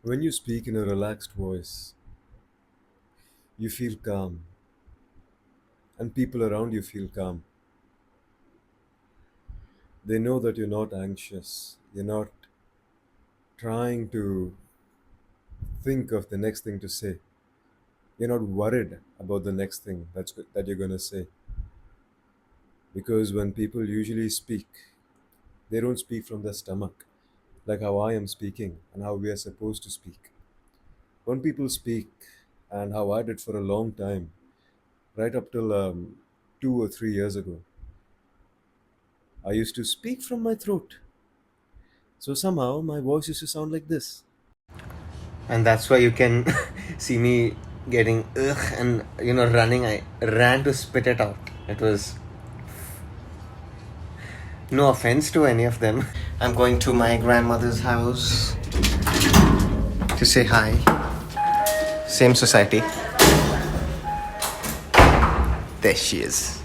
When you speak in a relaxed voice, you feel calm, and people around you feel calm. They know that you're not anxious, you're not trying to think of the next thing to say, you're not worried about the next thing that you're going to say. Because when people usually speak, they don't speak from their stomach, like how I am speaking and how we are supposed to speak. When people speak, and how I did for a long time, right up till 2 or 3 years ago, I used to speak from my throat. So somehow my voice used to sound like this. And that's why you can see me getting ugh and running. I ran to spit it out. It was no offense to any of them. I'm going to my grandmother's house to say hi. Same society. There she is.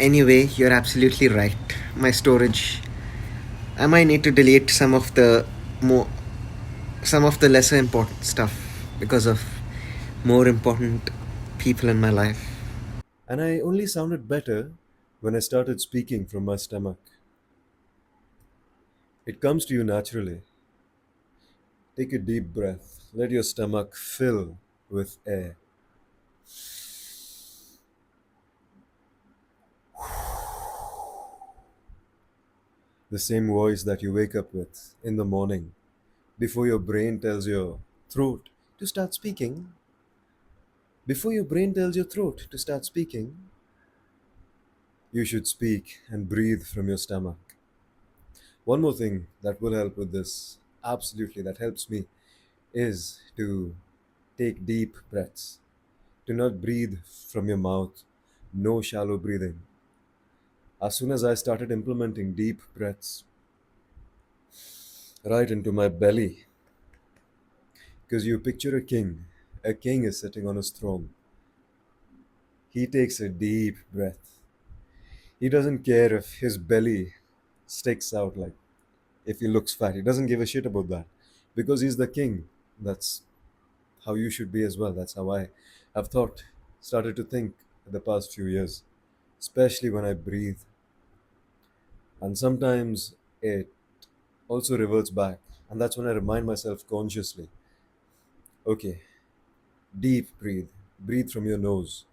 Anyway, you're absolutely right. My storage. I might need to delete more some of the lesser important stuff because of more important people in my life. And I only sounded better when I started speaking from my stomach. It comes to you naturally. Take a deep breath. Let your stomach fill with air. The same voice that you wake up with in the morning before your brain tells your throat to start speaking. Before your brain tells your throat to start speaking, you should speak and breathe from your stomach. One more thing that will help with this, absolutely, that helps me, is to take deep breaths. Do not breathe from your mouth, no shallow breathing. As soon as I started implementing deep breaths right into my belly, because you picture a king is sitting on his throne. He takes a deep breath. He doesn't care if his belly sticks out, like if he looks fat. He doesn't give a shit about that because he's the king. That's how you should be as well. That's how I have started to think in the past few years, especially when I breathe. And sometimes it also reverts back. And that's when I remind myself consciously, okay, deep breathe. Breathe from your nose.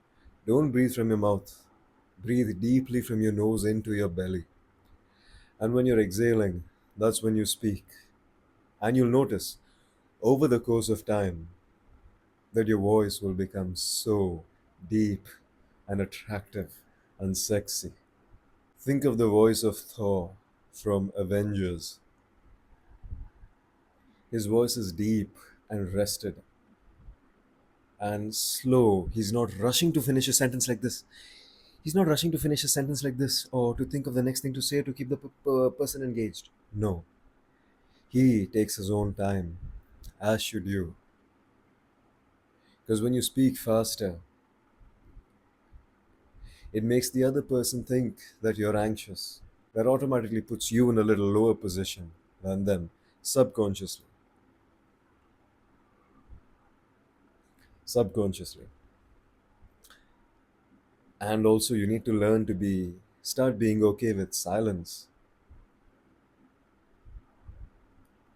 Don't breathe from your mouth. Breathe deeply from your nose into your belly. And when you're exhaling, that's when you speak. And you'll notice over the course of time that your voice will become so deep and attractive and sexy. Think of the voice of Thor from Avengers. His voice is deep and rested and slow. He's not rushing to finish a sentence like this. He's not rushing to finish a sentence like this or to think of the next thing to say to keep the person engaged. No. He takes his own time, as should you. Because when you speak faster, it makes the other person think that you're anxious. That automatically puts you in a little lower position than them, subconsciously. Subconsciously. And also, you need to learn to start being okay with silence.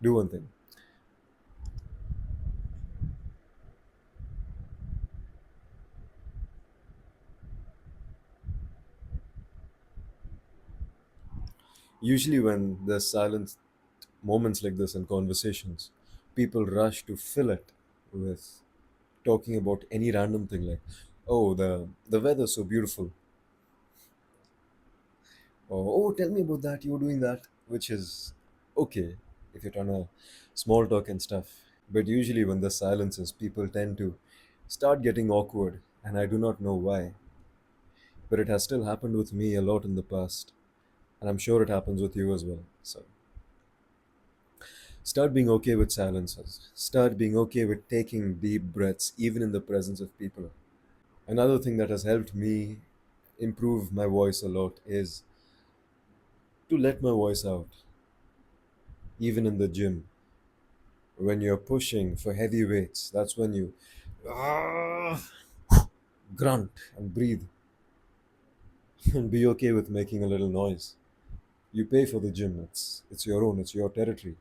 Do one thing. Usually, when there's silence, moments like this in conversations, people rush to fill it with talking about any random thing like, oh, the weather's so beautiful, or oh, tell me about that, you were doing that, which is okay if you're trying to small talk and stuff. But usually, when the silences, people tend to start getting awkward, and I do not know why. But it has still happened with me a lot in the past, and I'm sure it happens with you as well. So start being okay with silences. Start being okay with taking deep breaths, even in the presence of people. Another thing that has helped me improve my voice a lot is to let my voice out, even in the gym. When you're pushing for heavy weights, that's when you ah, grunt and breathe and be okay with making a little noise. You pay for the gym, it's your own, it's your territory.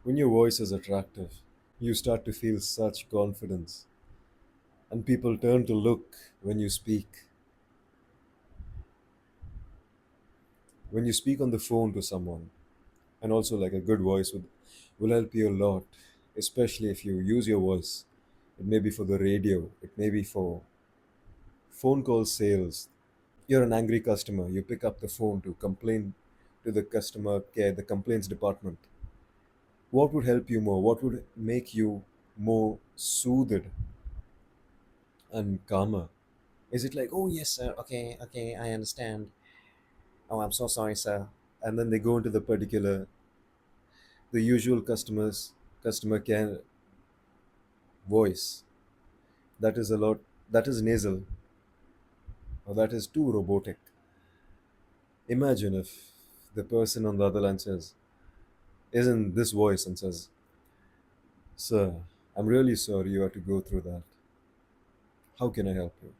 When your voice is attractive, you start to feel such confidence, and people turn to look when you speak. When you speak on the phone to someone, and also like a good voice will help you a lot, especially if you use your voice. It may be for the radio, it may be for phone call sales. You're an angry customer, you pick up the phone to complain to the customer care, the complaints department. What would help you more? What would make you more soothed and calmer? Is it like, oh yes, sir, okay, okay, I understand. Oh, I'm so sorry, sir. And then they go into the usual customer care voice. That is a lot, that is nasal, or that is too robotic. Imagine if the person on the other line says, isn't this voice, and says, sir, I'm really sorry you had to go through that. How can I help you?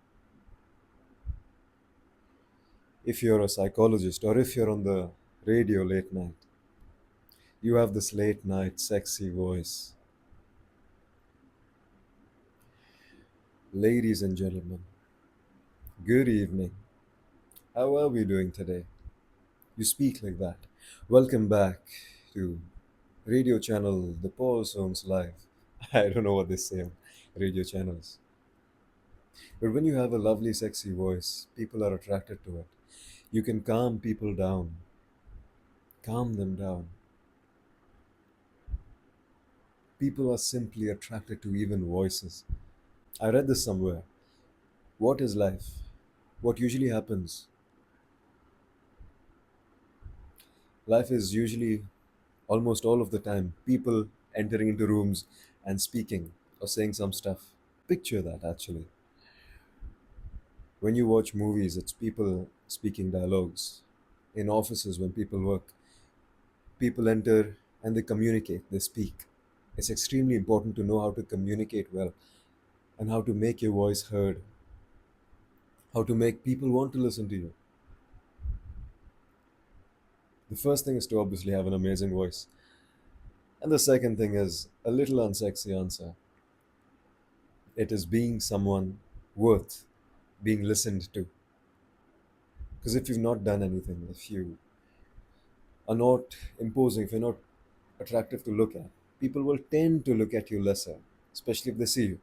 If you're a psychologist or if you're on the radio late night, you have this late night sexy voice. Ladies and gentlemen, good evening. How are we doing today? You speak like that. Welcome back to radio channel The Paul Soames Live. I don't know what they say on radio channels. But when you have a lovely, sexy voice, people are attracted to it. You can calm people down, calm them down. People are simply attracted to even voices. I read this somewhere. What is life? What usually happens? Life is usually, almost all of the time, people entering into rooms and speaking or saying some stuff. Picture that actually. When you watch movies, it's people speaking dialogues. In offices, when people work, people enter and they communicate, they speak. It's extremely important to know how to communicate well and how to make your voice heard, how to make people want to listen to you. The first thing is to obviously have an amazing voice. And the second thing is a little unsexy answer. It is being someone worth being listened to. Because if you've not done anything, if you are not imposing, if you're not attractive to look at, people will tend to look at you lesser, especially if they see you.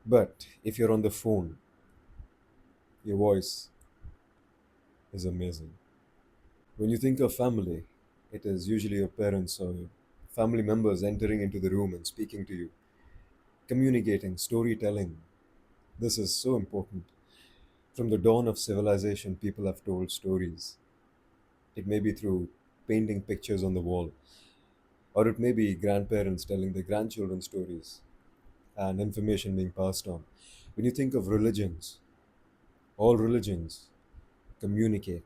But if you're on the phone, your voice is amazing. When you think of family, it is usually your parents or your family members entering into the room and speaking to you, communicating, storytelling. This is so important. From the dawn of civilization, people have told stories. It may be through painting pictures on the wall, or it may be grandparents telling their grandchildren stories and information being passed on. When you think of religions, all religions communicate,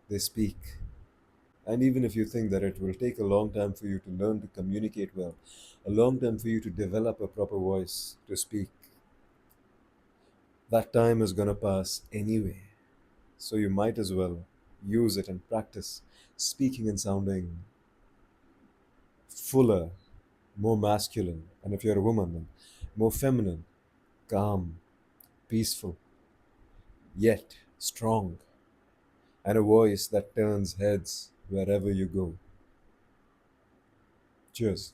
they speak. And even if you think that it will take a long time for you to learn to communicate well, a long time for you to develop a proper voice to speak, that time is going to pass anyway. So you might as well use it and practice speaking and sounding fuller, more masculine. And if you're a woman, then more feminine, calm, peaceful, yet strong, and a voice that turns heads wherever you go. Cheers.